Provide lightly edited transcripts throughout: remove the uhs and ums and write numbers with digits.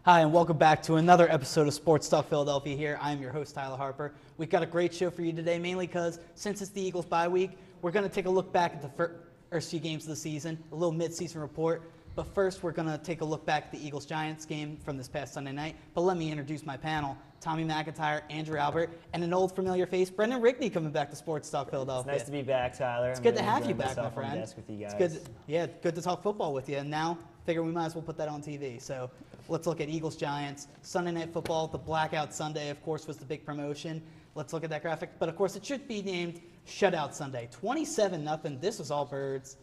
Hi, and welcome back to another episode of Sports Talk Philadelphia here. I'm your host, Tyler Harper. We've got a great show for you today, mainly because since it's the Eagles bye week, we're going to take a look back at the first few games of the season, a little mid-season report. But first, we're going to take a look back at the Eagles-Giants game from this past Sunday night. But let me introduce my panel. Tommy McIntyre, Andrew Albert, and an old familiar face, Brendan Rigney, coming back to Sports Talk Philadelphia. It's nice to be back, Tyler. It's good to have you back, my friend. Desk with you guys. It's good to talk football with you. And now, figure we might as well put that on TV. So let's look at Eagles-Giants. Sunday Night Football, the Blackout Sunday, of course, was the big promotion. Let's look at that graphic. But, of course, it should be named Shutout Sunday. 27-0. This was all birds.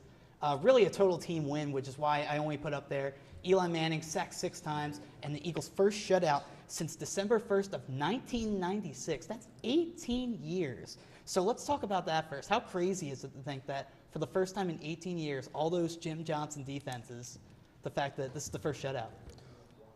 Really a total team win, which is why I only put up there Eli Manning sacked 6 times, and the Eagles' first shutout since December 1st of 1996. That's 18 years. So let's talk about that first. How crazy is it to think that for the first time in 18 years, all those Jim Johnson defenses, the fact that this is the first shutout?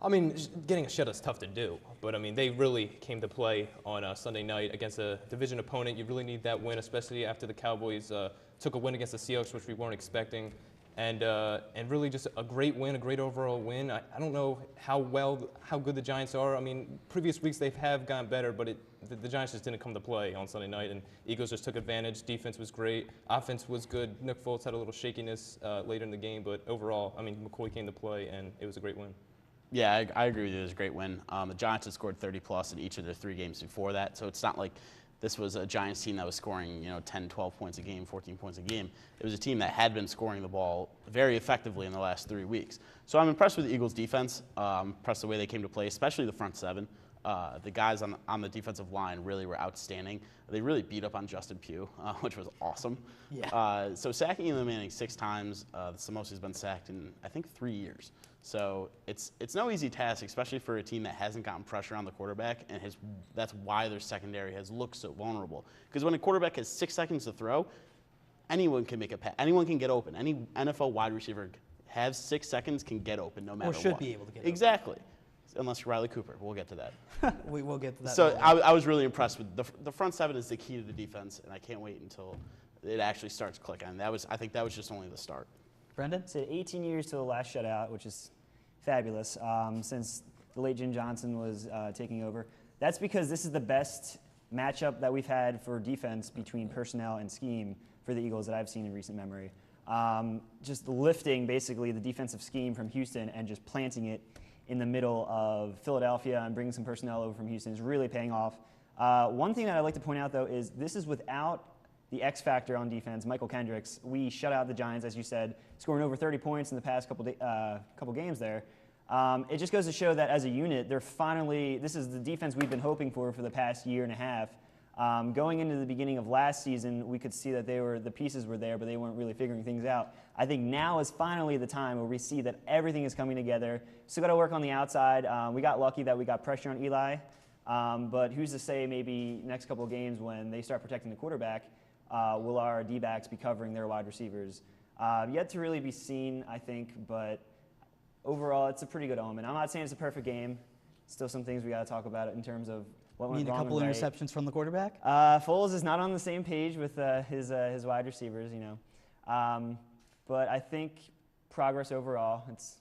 I mean, getting a shutout is tough to do, but I mean, they really came to play on Sunday night against a division opponent. You really need that win, especially after the Cowboys took a win against the Seahawks, which we weren't expecting, and really just a great win, a great overall win. I don't know how good the Giants are. I mean, previous weeks they have gotten better, but the Giants just didn't come to play on Sunday night, and Eagles just took advantage. Defense was great, offense was good. Nick Foles had a little shakiness later in the game, but overall, I mean, McCoy came to play, and it was a great win. Yeah, I agree with you. It was a great win. The Giants had scored 30-plus in each of their 3 games before that, so it's not like this was a Giants team that was scoring, 10, 12 points a game, 14 points a game. It was a team that had been scoring the ball very effectively in the last 3 weeks. So I'm impressed with the Eagles' defense. I'm impressed the way they came to play, especially the front 7. The guys on the defensive line really were outstanding. They really beat up on Justin Pugh, which was awesome. Yeah. So sacking Eli Manning 6 times, that's the most he's been sacked in, I think, 3 years. So it's no easy task, especially for a team that hasn't gotten pressure on the quarterback, and that's why their secondary has looked so vulnerable. Because when a quarterback has 6 seconds to throw, anyone can make a pass. Anyone can get open. Any NFL wide receiver has 6 seconds, can get open no matter what. Or should be able to get open. Exactly. Unless you're Riley Cooper. We'll get to that. We will get to that. So I was really impressed with the front 7 is the key to the defense, and I can't wait until it actually starts clicking. I think that was just only the start. Brendan? So 18 years to the last shutout, which is fabulous, since the late Jim Johnson was taking over. That's because this is the best matchup that we've had for defense between personnel and scheme for the Eagles that I've seen in recent memory. Just lifting, basically, the defensive scheme from Houston and just planting it in the middle of Philadelphia and bringing some personnel over from Houston is really paying off. One thing that I'd like to point out, though, is this is without the X factor on defense, Michael Kendricks. We shut out the Giants, as you said, scoring over 30 points in the past couple games there. It just goes to show that as a unit, this is the defense we've been hoping for the past year and a half. Going into the beginning of last season, we could see that the pieces were there, but they weren't really figuring things out. I think now is finally the time where we see that everything is coming together. Still got to work on the outside. We got lucky that we got pressure on Eli, but who's to say maybe next couple of games when they start protecting the quarterback, will our D-backs be covering their wide receivers? Yet to really be seen, I think, but overall, it's a pretty good omen. I'm not saying it's a perfect game. Still some things we got to talk about in terms of what went wrong. A couple interceptions from the quarterback? Foles is not on the same page with his wide receivers, but I think progress overall. It's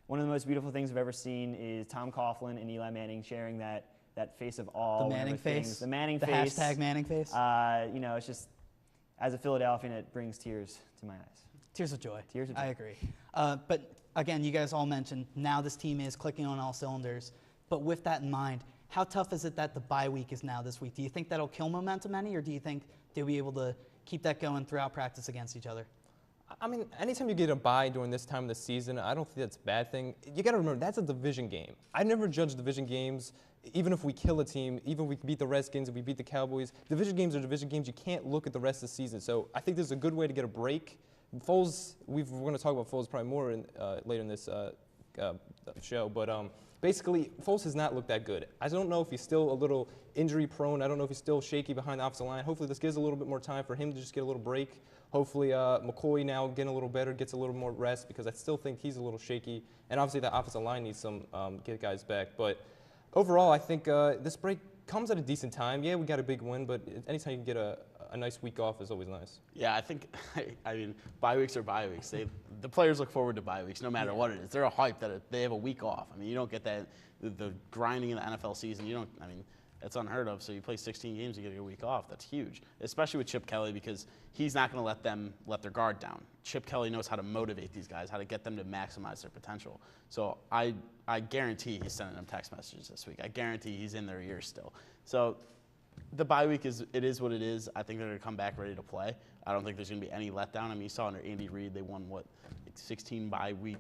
one of the most beautiful things I've ever seen is Tom Coughlin and Eli Manning sharing that face of awe. The Manning face. The Manning face. The hashtag Manning face. It's just, as a Philadelphian, it brings tears to my eyes. Tears of joy. Tears of joy. I agree. But again, you guys all mentioned now this team is clicking on all cylinders. But with that in mind, how tough is it that the bye week is now this week? Do you think that'll kill momentum any, or do you think they'll be able to keep that going throughout practice against each other? I mean, anytime you get a bye during this time of the season, I don't think that's a bad thing. You got to remember, that's a division game. I never judge division games, even if we kill a team, even if we beat the Redskins, if we beat the Cowboys. Division games are division games. You can't look at the rest of the season. So I think this is a good way to get a break. Foles, we're going to talk about Foles probably more later in this show, but basically, Foles has not looked that good. I don't know if he's still a little injury prone. I don't know if he's still shaky behind the offensive line. Hopefully this gives a little bit more time for him to just get a little break. Hopefully McCoy now getting a little better, gets a little more rest, because I still think he's a little shaky. And obviously the offensive line needs some get guys back. But overall, I think this break comes at a decent time. Yeah, we got a big win, but anytime you can get a a nice week off is always nice. Yeah, I think, I mean, bye weeks are bye weeks. The players look forward to bye weeks no matter what it is. They're a hype that they have a week off. I mean, you don't get that, the grinding in the NFL season. I mean, it's unheard of. So you play 16 games, you get a week off. That's huge, especially with Chip Kelly, because he's not going to let them let their guard down. Chip Kelly knows how to motivate these guys, how to get them to maximize their potential. So I guarantee he's sending them text messages this week. I guarantee he's in their ears still. So the bye week is what it is. I think they're going to come back ready to play. I don't think there's going to be any letdown. I mean, you saw under Andy Reid, they won, like 16 bye week,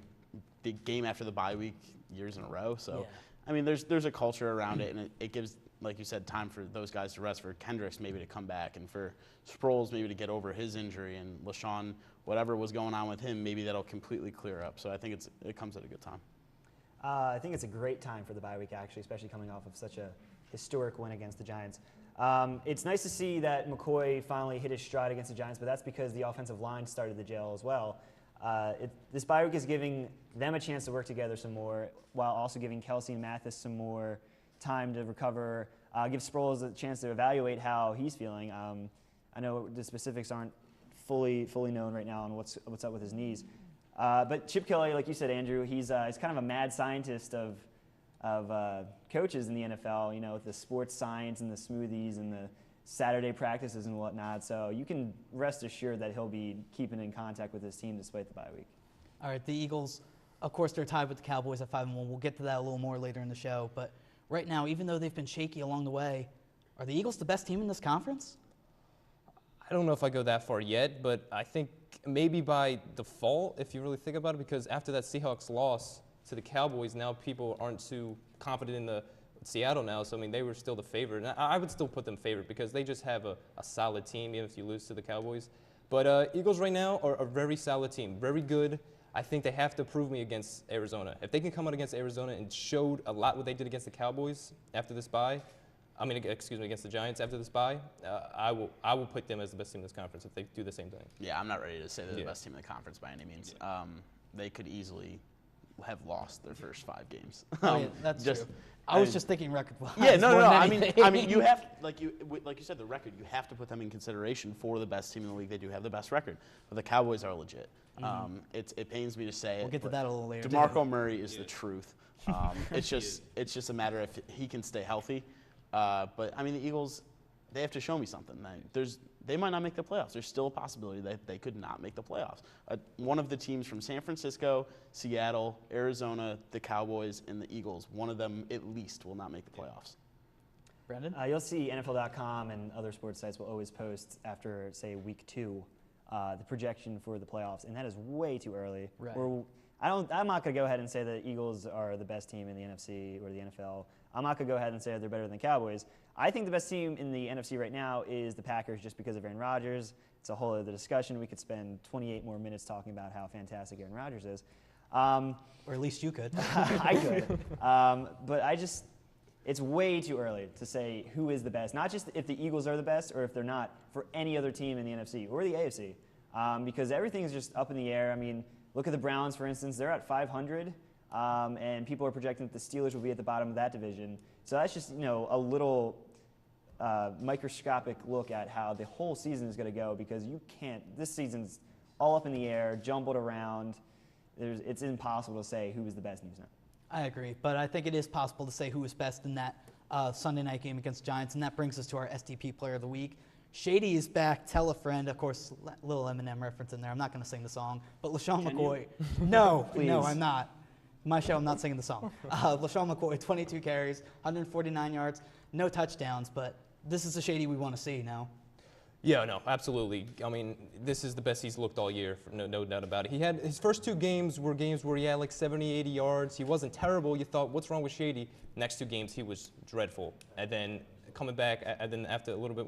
the game after the bye week years in a row. So, I mean, there's a culture around it, and it gives, like you said, time for those guys to rest, for Kendricks maybe to come back, and for Sproles maybe to get over his injury, and LaShawn, whatever was going on with him, maybe that'll completely clear up. So I think it comes at a good time. I think it's a great time for the bye week, actually, especially coming off of such a historic win against the Giants. It's nice to see that McCoy finally hit his stride against the Giants, but that's because the offensive line started to gel as well. This bye week is giving them a chance to work together some more, while also giving Kelsey and Mathis some more time to recover, give Sproles a chance to evaluate how he's feeling. I know the specifics aren't fully known right now on what's up with his knees. But Chip Kelly, like you said, Andrew, he's kind of a mad scientist of coaches in the NFL, you know, with the sports science and the smoothies and the Saturday practices and whatnot. So you can rest assured that he'll be keeping in contact with his team despite the bye week. All right, the Eagles, of course, they're tied with the Cowboys at 5-1. We'll get to that a little more later in the show. But right now, even though they've been shaky along the way, are the Eagles the best team in this conference? I don't know if I go that far yet, but I think maybe by default, if you really think about it, because after that Seahawks loss to the Cowboys, now people aren't too confident in the Seattle now. So, I mean, they were still the favorite. And I would still put them favorite because they just have a solid team, even if you lose to the Cowboys. But Eagles right now are a very solid team, very good. I think they have to prove me against Arizona. If they can come out against Arizona and showed a lot what they did against the Cowboys after this bye, against the Giants after this bye, I will put them as the best team in this conference if they do the same thing. Yeah, I'm not ready to say they're the best team in the conference by any means. They could easily have lost their first 5 games. That's true. I was just thinking record-wise. Yeah, no. I mean, you have like you said, the record. You have to put them in consideration for the best team in the league. They do have the best record, but the Cowboys are legit. It pains me to say it. We'll get to that a little later. DeMarco Murray is the truth. It's just a matter if he can stay healthy. But I mean, the Eagles, they have to show me something. They might not make the playoffs. There's still a possibility that they could not make the playoffs. One of the teams from San Francisco, Seattle, Arizona, the Cowboys, and the Eagles, one of them at least will not make the playoffs. Brendan? You'll see NFL.com and other sports sites will always post after, say, week 2, the projection for the playoffs, and that is way too early. Right. I'm not going to go ahead and say that Eagles are the best team in the NFC or the NFL. I'm not going to go ahead and say they're better than the Cowboys. I think the best team in the NFC right now is the Packers just because of Aaron Rodgers. It's a whole other discussion. We could spend 28 more minutes talking about how fantastic Aaron Rodgers is. Or at least you could. I could. But it's way too early to say who is the best. Not just if the Eagles are the best or if they're not for any other team in the NFC or the AFC. Because everything's just up in the air. I mean, look at the Browns, for instance. They're at 500. And people are projecting that the Steelers will be at the bottom of that division. So that's just, a little microscopic look at how the whole season is going to go, because this season's all up in the air, jumbled around. It's impossible to say who is the best news now. I agree, but I think it is possible to say who is best in that Sunday night game against Giants, and that brings us to our SDP Player of the Week. Shady is back. Tell a friend. Of course, little Eminem reference in there. I'm not going to sing the song, but LaShawn McCoy. No, I'm not. My show, I'm not singing the song. LaShawn McCoy, 22 carries, 149 yards, no touchdowns, but this is the Shady we want to see now. Yeah, no, absolutely. I mean, this is the best he's looked all year, no doubt about it. He had his first 2 games were games where he had like 70, 80 yards. He wasn't terrible. You thought, what's wrong with Shady? Next 2 games, he was dreadful. And then coming back, and then after a little bit,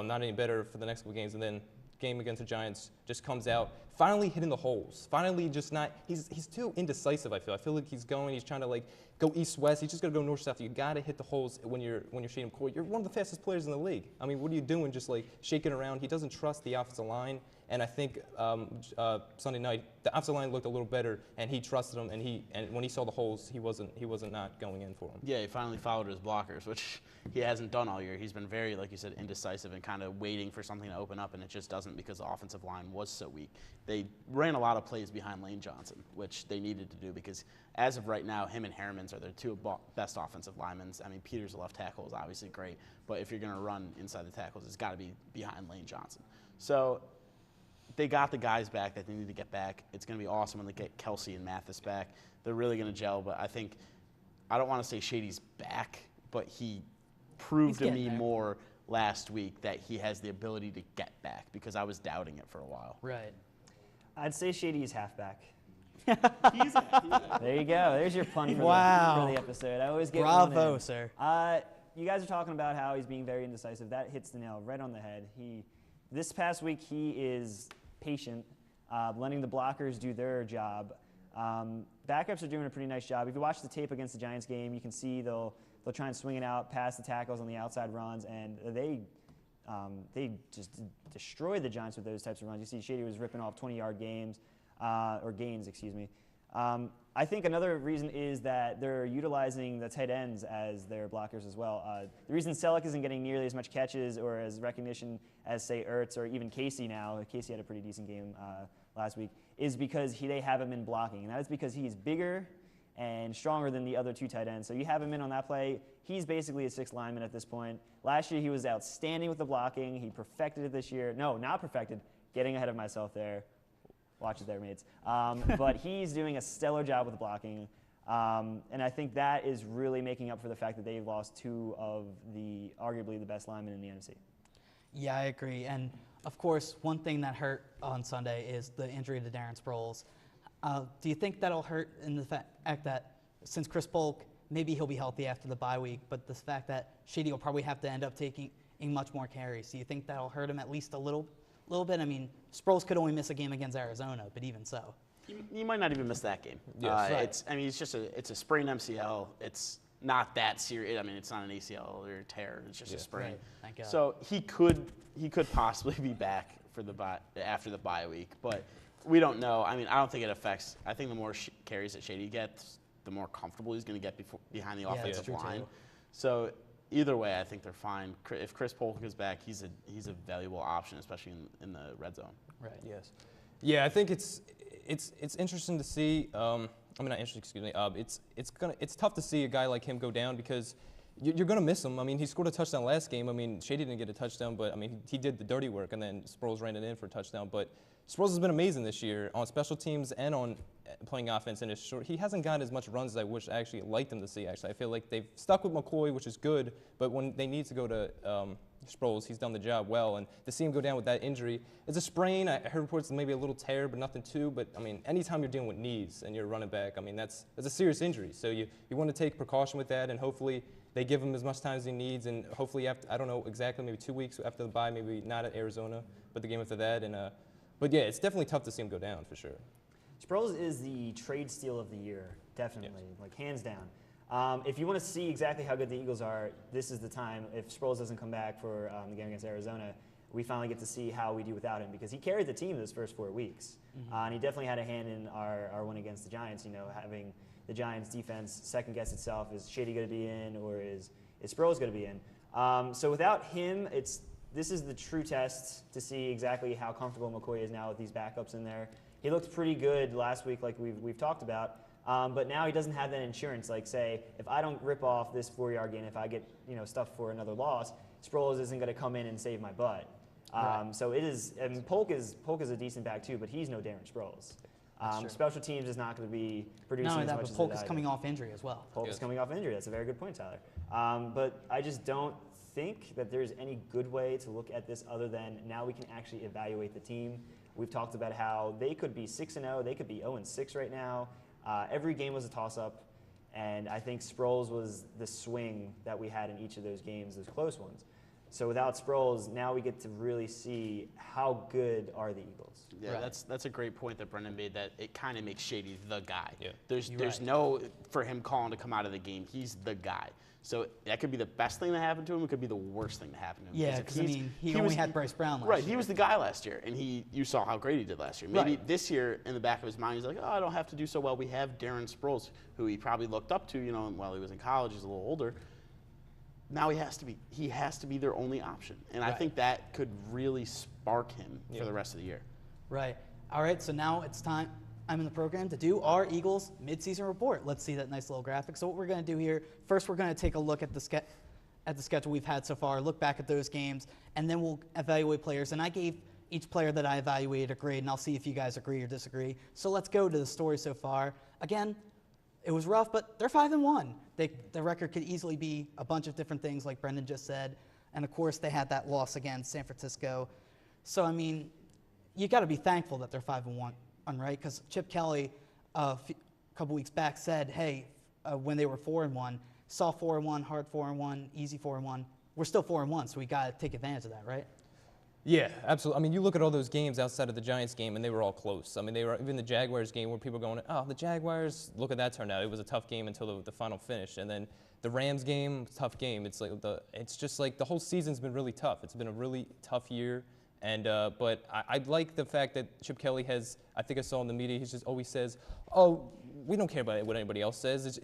not any better for the next couple games, and then game against the Giants just comes out, finally hitting the holes. Finally just not, he's too indecisive, I feel. I feel like he's trying to like go east-west. He's just got to go north-south. You got to hit the holes when you're Shady McCoy. You're one of the fastest players in the league. I mean, what are you doing just like shaking around? He doesn't trust the offensive line. And I think Sunday night the offensive line looked a little better, and he trusted him. And when he saw the holes, he wasn't not going in for them. Yeah, he finally followed his blockers, which he hasn't done all year. He's been very, like you said, indecisive and kind of waiting for something to open up, and it just doesn't because the offensive line was so weak. They ran a lot of plays behind Lane Johnson, which they needed to do because as of right now, him and Harriman's are their two best offensive linemen. I mean, Peters, the left tackle, is obviously great, but if you're going to run inside the tackles, it's got to be behind Lane Johnson. So they got the guys back that they need to get back. It's going to be awesome when they get Kelsey and Mathis back. They're really going to gel, but I don't want to say Shady's back, but he proved to me more last week that he has the ability to get back because I was doubting it for a while. Right. I'd say Shady is halfback. He's a There you go. There's your pun for, Wow. the episode. I always get Bravo, one in. sir. You guys are talking about how he's being very indecisive. That hits the nail right on the head. This past week, he is patient, letting the blockers do their job. Backups are doing a pretty nice job. If you watch the tape against the Giants game, you can see they'll try and swing it out past the tackles on the outside runs, and they just destroy the Giants with those types of runs. You see Shady was ripping off 20-yard gains, excuse me. I think another reason is that they're utilizing the tight ends as their blockers as well. The reason Selleck isn't getting nearly as much catches or as recognition as, say, Ertz or even Casey now, Casey had a pretty decent game last week, is because they have him in blocking. And that is because he's bigger and stronger than the other two tight ends. So you have him in on that play. He's basically a sixth lineman at this point. Last year he was outstanding with the blocking. He perfected it this year. No, not perfected. Getting ahead of myself there. Watch it there, mates. But he's doing a stellar job with blocking. And I think that is really making up for the fact that they've lost two of arguably the best linemen in the NFC. Yeah, I agree. And, of course, one thing that hurt on Sunday is the injury to Darren Sproles. Do you think that'll hurt in the fact that since Chris Polk, maybe he'll be healthy after the bye week, but the fact that Shady will probably have to end up taking much more carries, do you think that'll hurt him at least a little bit? I mean, Sproles could only miss a game against Arizona, but even so. You might not even miss that game. Yes. Right. It's a sprained MCL. It's not that serious. I mean, it's not an ACL or a tear. It's just a sprain. Right. Thank God. So he could possibly be back for after the bye week, but we don't know. I mean, I don't think it affects. I think the more carries that Shady gets, the more comfortable he's going to get behind the offensive line. Too. So either way, I think they're fine. If Chris Polk is back, he's a valuable option, especially in the red zone. Right. Yes. Yeah, I think it's interesting to see. Not interesting. Excuse me. It's tough to see a guy like him go down because you're gonna miss him. I mean, he scored a touchdown last game. I mean, Shady didn't get a touchdown, but I mean, he did the dirty work, and then Sproles ran it in for a touchdown. But Sproles has been amazing this year on special teams and on playing offense. And he hasn't gotten as much runs as I wish I actually liked him to see. Actually, I feel like they've stuck with McCoy, which is good. But when they need to go to Sproles, he's done the job well. And to see him go down with that injury, it's a sprain. I heard reports maybe a little tear, but nothing too. But I mean, anytime you're dealing with knees and you're running back, I mean, that's a serious injury. So you want to take precaution with that, and hopefully they give him as much time as he needs. And hopefully, after, I don't know exactly, maybe 2 weeks after the bye, maybe not at Arizona, but the game after that. And but yeah, it's definitely tough to see him go down for sure. Sproles is the trade steal of the year, definitely, like hands down. If you want to see exactly how good the Eagles are, this is the time. If Sproles doesn't come back for the game against Arizona, we finally get to see how we do without him because he carried the team those first 4 weeks. And he definitely had a hand in our win against the Giants, having the Giants defense second guess itself. Is Shady going to be in or is Sproles going to be in? So without him, this is the true test to see exactly how comfortable McCoy is now with these backups in there. He looked pretty good last week like we've talked about, but now he doesn't have that insurance. Like, say, if I don't rip off this 4-yard gain, if I get stuffed for another loss, Sproles isn't going to come in and save my butt. Right. So it is, and Polk is a decent back too, but he's no Darren Sproles. Special teams is not going to be producing Not only as that, much but as Polk it is did. coming off injury as well. Polk is coming off injury. That's a very good point, Tyler. But I just don't think that there's any good way to look at this other than now we can actually evaluate the team. We've talked about how they could be 6-0, they could be 0-6 right now. Every game was a toss-up, and I think Sproles was the swing that we had in each of those games, those close ones. So without Sproles, now we get to really see how good are the Eagles. Yeah, Right. that's a great point that Brendan made, that it kind of makes Shady the guy. Yeah. There's right. no, for him calling to come out of the game, he's the guy. So that could be the best thing that happened to him. It could be the worst thing that happened to him. Yeah, because I mean, he only had Bryce Brown last Right, year. he was the guy last year, and you saw how great he did last year. Maybe this year, in the back of his mind, he's like, oh, I don't have to do so well. We have Darren Sproles, who he probably looked up to, while he was in college. He's a little older. Now he has to be their only option, and I think that could really spark him for the rest of the year. Right. All right, so now it's time. I'm in the program to do our Eagles midseason report. Let's see that nice little graphic. So what we're going to do here, first we're going to take a look at the schedule we've had so far, look back at those games, and then we'll evaluate players. And I gave each player that I evaluated a grade, and I'll see if you guys agree or disagree. So let's go to the story so far. Again, it was rough, but they're 5-1. The record could easily be a bunch of different things, like Brendan just said. And of course, they had that loss against San Francisco. So I mean, you got to be thankful that they're 5-1, right? Because Chip Kelly a couple weeks back said, hey, when they were 4-1, soft 4-1, hard 4-1, easy 4-1. We're still 4-1, so we got to take advantage of that, right? Yeah, absolutely. I mean, you look at all those games outside of the Giants game, and they were all close. I mean, they were even the Jaguars game where people were going, oh, the Jaguars, look at that turnout. It was a tough game until the final finish. And then the Rams game, tough game. It's just like the whole season's been really tough. It's been a really tough year. And but I like the fact that Chip Kelly has, I think I saw in the media, he just always says, oh, we don't care about what anybody else says.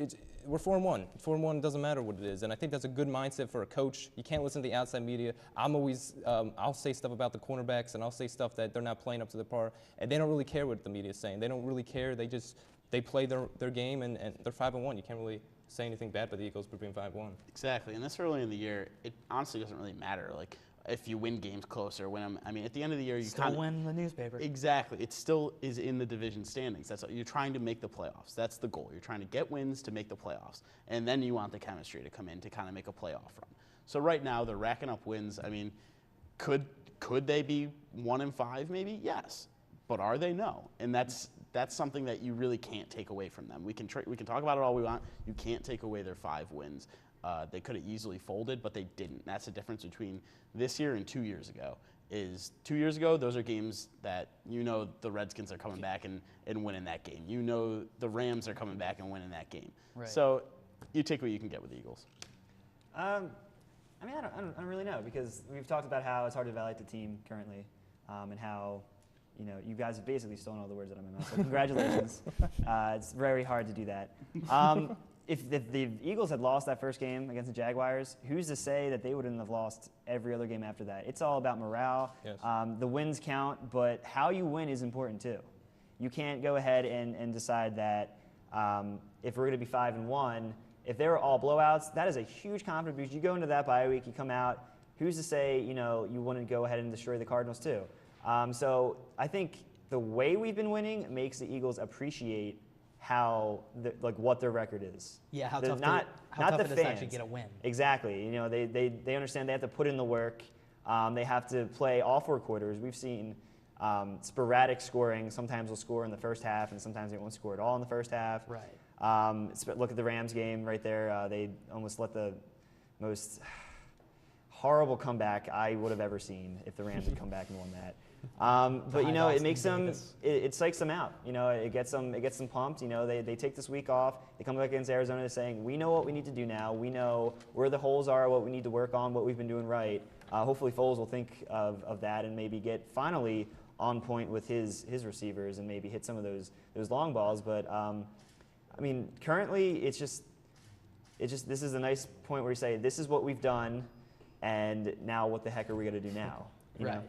We're 4-1. 4-1 doesn't matter what it is. And I think that's a good mindset for a coach. You can't listen to the outside media. I'm always, I'll say stuff about the cornerbacks, and I'll say stuff that they're not playing up to the par. And they don't really care what the media is saying. They don't really care. They play their game, and they're 5-1. You can't really say anything bad about the Eagles for being 5-1. Exactly. And this early in the year, it honestly doesn't really matter. Like, if you win games close or win them, I mean, at the end of the year, you Still win the newspaper. Exactly. It still is in the division standings. That's you're trying to make the playoffs. That's the goal. You're trying to get wins to make the playoffs, and then you want the chemistry to come in to kind of make a playoff run. So right now they're racking up wins. I mean, could they be 1-5? Maybe yes, but are they? No. And that's something that you really can't take away from them. We can talk about it all we want. You can't take away their 5 wins. They could have easily folded, but they didn't. That's the difference between this year and 2 years ago. Is 2 years ago, those are games that the Redskins are coming back and winning that game. The Rams are coming back and winning that game. Right. So you take what you can get with the Eagles. I mean, I don't really know, because we've talked about how it's hard to evaluate the team currently, and how you guys have basically stolen all the words out of my mouth. So congratulations. It's very hard to do that. If the Eagles had lost that first game against the Jaguars, who's to say that they wouldn't have lost every other game after that? It's all about morale. Yes. The wins count, but how you win is important too. You can't go ahead and decide that if we're going to be 5-1, if they were all blowouts, that is a huge confidence boost. You go into that bye week, you come out, who's to say you want to go ahead and destroy the Cardinals too? So I think the way we've been winning makes the Eagles appreciate what their record is. Yeah, how They're tough, not it the is to actually fans. get a win. Exactly. They understand they have to put in the work. They have to play all 4 quarters. We've seen sporadic scoring. Sometimes they'll score in the first half, and sometimes they won't score at all in the first half. Right. Look at the Rams game right there. They almost let the most horrible comeback I would have ever seen if the Rams had come back and won that. But it makes them, it psychs them out. It gets them pumped. They take this week off. They come back against Arizona saying, we know what we need to do now. We know where the holes are, what we need to work on, what we've been doing right. Hopefully Foles will think of that and maybe get finally on point with his receivers and maybe hit some of those long balls. But I mean, currently it's just this is a nice point where you say, this is what we've done, and now what the heck are we going to do now? Right.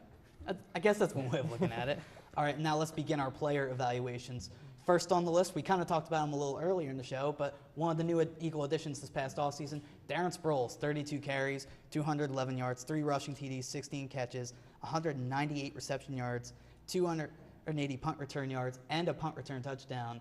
I guess that's one way of looking at it. All right, now let's begin our player evaluations. First on the list, we kind of talked about him a little earlier in the show, but one of the new Eagle additions this past offseason, Darren Sproles, 32 carries, 211 yards, 3 rushing TDs, 16 catches, 198 reception yards, 280 punt return yards, and a punt return touchdown.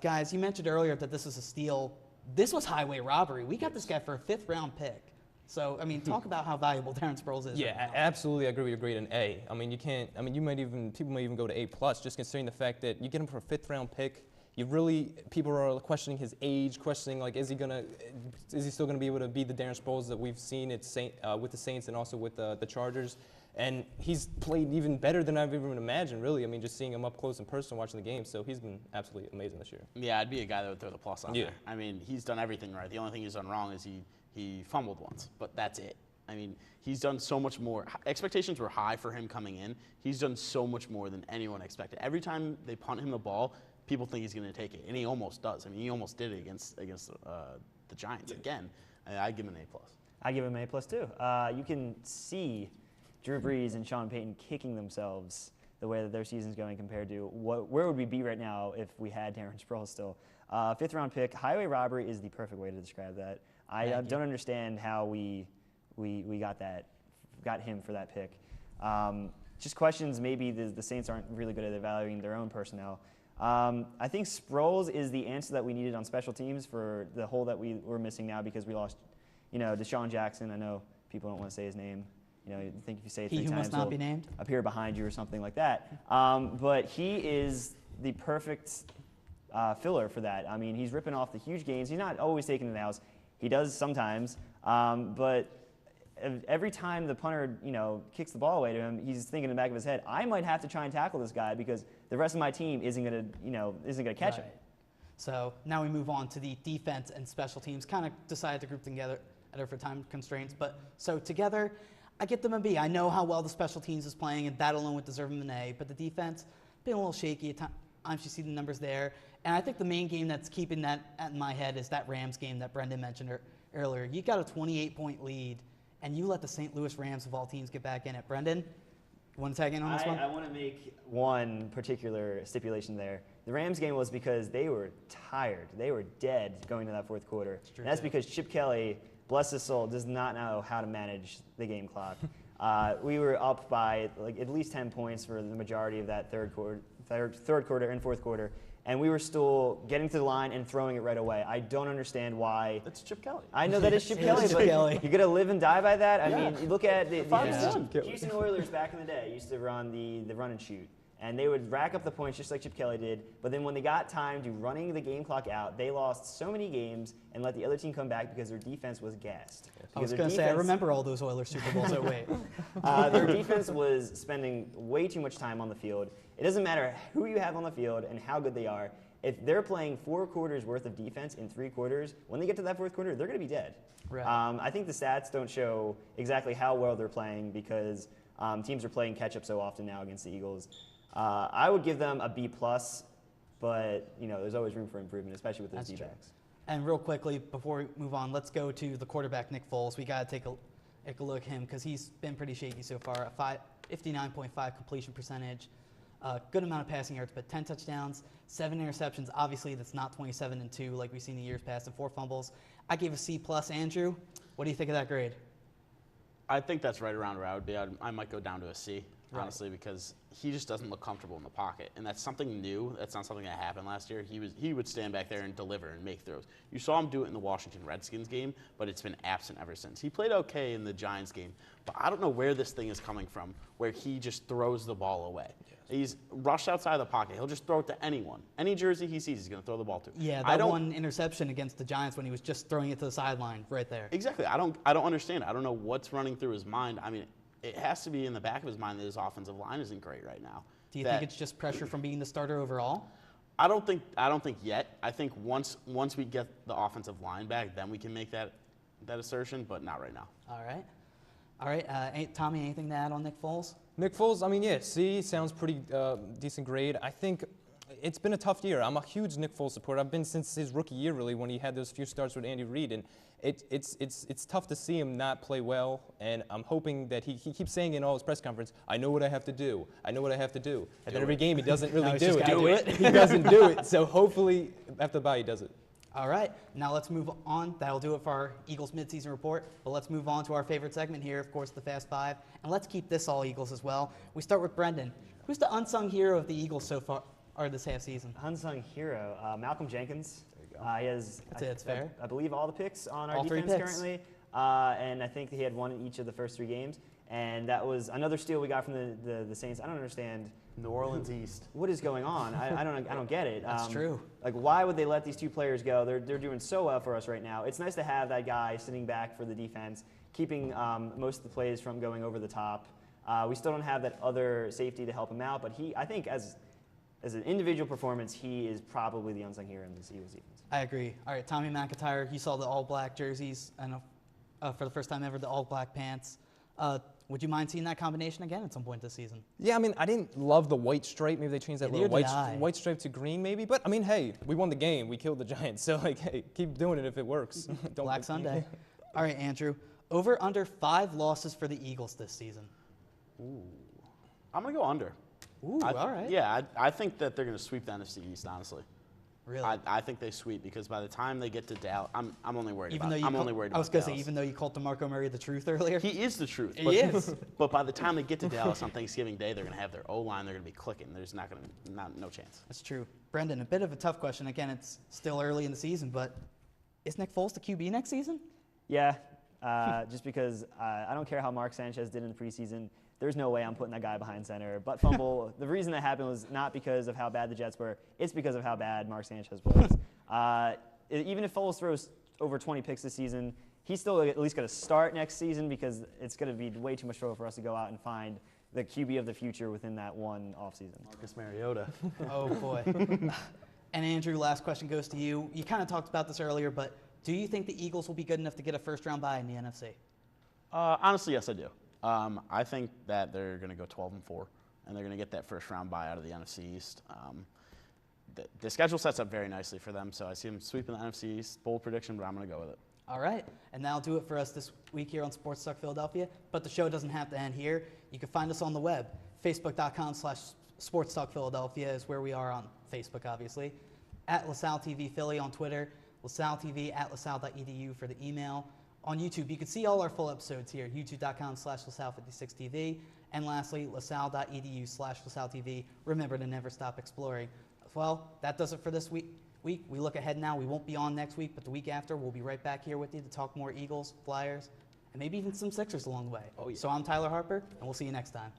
Guys, you mentioned earlier that this is a steal. This was highway robbery. We got this guy for a 5th-round pick. So, I mean, talk about how valuable Darren Sproles is. Yeah, absolutely. I agree with your grade, an A. I mean, people might even go to A+, just considering the fact that you get him for a 5th-round pick. people are questioning his age, questioning like, is he still gonna be able to be the Darren Sproles that we've seen with the Saints and also with the Chargers? And he's played even better than I've even imagined, really. I mean, just seeing him up close in person, watching the game. So he's been absolutely amazing this year. Yeah, I'd be a guy that would throw the plus on Yeah. there. I mean, he's done everything right. The only thing he's done wrong is he fumbled once, but that's it. I mean, he's done so much more. Expectations were high for him coming in. He's done so much more than anyone expected. Every time they punt him the ball, people think he's going to take it, and he almost does. I mean, he almost did it against the Giants again. I'd give him an A+. I give him an A+ too. You can see Drew Brees and Sean Payton kicking themselves the way that their season's going compared to where would we be right now if we had Darren Sproles still. 5th round pick. Highway robbery is the perfect way to describe that. I don't understand how we got him for that pick. Just questions maybe the Saints aren't really good at evaluating their own personnel. I think Sproles is the answer that we needed on special teams for the hole that we're missing now because we lost, Deshaun Jackson. I know people don't want to say his name. I think if you say it 3 times, he who must not be named, appear behind you or something like that. But he is the perfect filler for that. I mean, he's ripping off the huge gains. He's not always taking the house. He does sometimes, but every time the punter, kicks the ball away to him, he's thinking in the back of his head, I might have to try and tackle this guy because the rest of my team isn't gonna catch him. So now we move on to the defense and special teams. Kind of decided to group them together for time constraints, but so together, I get them a B. I know how well the special teams is playing, and that alone would deserve them an A. But the defense, been a little shaky at times. You see the numbers there, and I think the main game that's keeping that in my head is that Rams game that Brendan mentioned earlier. You got a 28-point lead, and you let the St. Louis Rams of all teams get back in it. Brendan, you want to tag in on this one? I want to make one particular stipulation there. The Rams game was because they were tired. They were dead going to that 4th quarter. And that's because Chip Kelly, bless his soul, does not know how to manage the game clock. We were up by at least 10 points for the majority of that third quarter and 4th quarter, and we were still getting to the line and throwing it right away. I don't understand why. That's Chip Kelly. I know that is Chip Kelly, but you're going to live and die by that? I mean, you look at the Houston Oilers back in the day used to run the run and shoot. And they would rack up the points just like Chip Kelly did. But then when they got time to running the game clock out, they lost so many games and let the other team come back because their defense was gassed. I was going to say, I remember all those Oilers Super Bowls. Oh, wait. Their defense was spending way too much time on the field. It doesn't matter who you have on the field and how good they are. If they're playing 4 quarters worth of defense in 3 quarters, when they get to that 4th quarter, they're going to be dead. Right. I think the stats don't show exactly how well they're playing because teams are playing catch-up so often now against the Eagles. I would give them a B+, but there's always room for improvement, especially with those D-backs. And real quickly, before we move on, let's go to the quarterback, Nick Foles. We got to take a look at him because he's been pretty shaky so far. 59.5 completion percentage, good amount of passing yards, but 10 touchdowns, 7 interceptions. Obviously, that's not 27-2 like we've seen in years past, and 4 fumbles. I gave a C+. Andrew, what do you think of that grade? I think that's right around where I would be. I might go down to a C, honestly, because he just doesn't look comfortable in the pocket, and that's something new. That's not something that happened last year. He would stand back there and deliver and make throws. You saw him do it in the Washington Redskins game, but it's been absent ever since. He played okay in the Giants game, but I don't know where this thing is coming from, where he just throws the ball away. Yes. He's rushed outside the pocket. He'll just throw it to anyone. Any jersey he sees, he's going to throw the ball to. Yeah, that one interception against the Giants when he was just throwing it to the sideline right there. Exactly. I don't understand. I don't know what's running through his mind. I mean, it has to be in the back of his mind that his offensive line isn't great right now. Do you think it's just pressure from being the starter overall? I don't think yet. I think once we get the offensive line back, then we can make that assertion, but not right now. All right. Tommy, anything to add on Nick Foles? Nick Foles, I mean, yeah, C sounds pretty decent grade. I think it's been a tough year. I'm a huge Nick Foles supporter. I've been since his rookie year, really, when he had those few starts with Andy Reid, and it's tough to see him not play well. And I'm hoping that he keeps saying in all his press conference, "I know what I have to do. I know what I have to do." And then every game he doesn't really do it. He doesn't do it. So hopefully after the bye he does it. All right, now let's move on. That'll do it for our Eagles midseason report. But let's move on to our favorite segment here, of course, the Fast Five. And let's keep this all Eagles as well. We start with Brendan. Who's the unsung hero of the Eagles so far, or this half season? Unsung hero, Malcolm Jenkins. There you go. He has, That's fair. I believe all the picks on our all defense 3 picks. currently. And I think he had 1 in each of the first 3 games. And that was another steal we got from the Saints. I don't understand. New Orleans East. What is going on? I don't get it. That's true. Like, why would they let these two players go? They're doing so well for us right now. It's nice to have that guy sitting back for the defense, keeping most of the plays from going over the top. We still don't have that other safety to help him out, but I think as an individual performance, he is probably the unsung hero in this Eagles defense. I agree. All right, Tommy McIntyre, you saw the all-black jerseys, and for the first time ever, the all-black pants. Would you mind seeing that combination again at some point this season? Yeah, I mean, I didn't love the white stripe. Maybe they changed that Neither little did I. white stripe to green, maybe. But I mean, hey, we won the game. We killed the Giants. So like, hey, keep doing it if it works. Don't Black Sunday. All right, Andrew. Over under 5 losses for the Eagles this season. Ooh. I'm going to go under. Ooh, all right. Yeah, I think that they're going to sweep the NFC East, honestly. Really? I think they sweep because by the time they get to Dallas, I'm only worried Even about though you I'm only worried about I was going to say, Dallas. even though you called DeMarco Murray the truth earlier. He is the truth. He is. But by the time they get to Dallas on Thanksgiving Day, they're going to have their O-line. They're going to be clicking. There's no chance. That's true. Brendan, a bit of a tough question. Again, it's still early in the season, but is Nick Foles the QB next season? Yeah, just because I don't care how Mark Sanchez did in the preseason. There's no way I'm putting that guy behind center. But fumble, the reason that happened was not because of how bad the Jets were. It's because of how bad Mark Sanchez was. Even if Foles throws over 20 picks this season, he's still at least going to start next season because it's going to be way too much trouble for us to go out and find the QB of the future within that one offseason. Marcus Mariota. Oh, boy. And Andrew, last question goes to you. You kind of talked about this earlier, but do you think the Eagles will be good enough to get a first-round bye in the NFC? Honestly, yes, I do. I think that they're going to go 12-4, and they're going to get that first-round bye out of the NFC East. The schedule sets up very nicely for them, so I see them sweeping the NFC East. Bold prediction, but I'm going to go with it. All right, and that'll do it for us this week here on SportsTalk Philadelphia. But the show doesn't have to end here. You can find us on the web. Facebook.com/SportsTalk Philadelphia is where we are on Facebook, obviously. At LaSalle TV Philly on Twitter. LaSalle TV at LaSalle.edu for the email. On YouTube, you can see all our full episodes here. YouTube.com/LaSalle56TV. And lastly, LaSalle.edu/LaSalleTV. Remember to never stop exploring. Well, that does it for this week. We look ahead now. We won't be on next week, but the week after, we'll be right back here with you to talk more Eagles, Flyers, and maybe even some Sixers along the way. Oh, yeah. So I'm Tyler Harper, and we'll see you next time.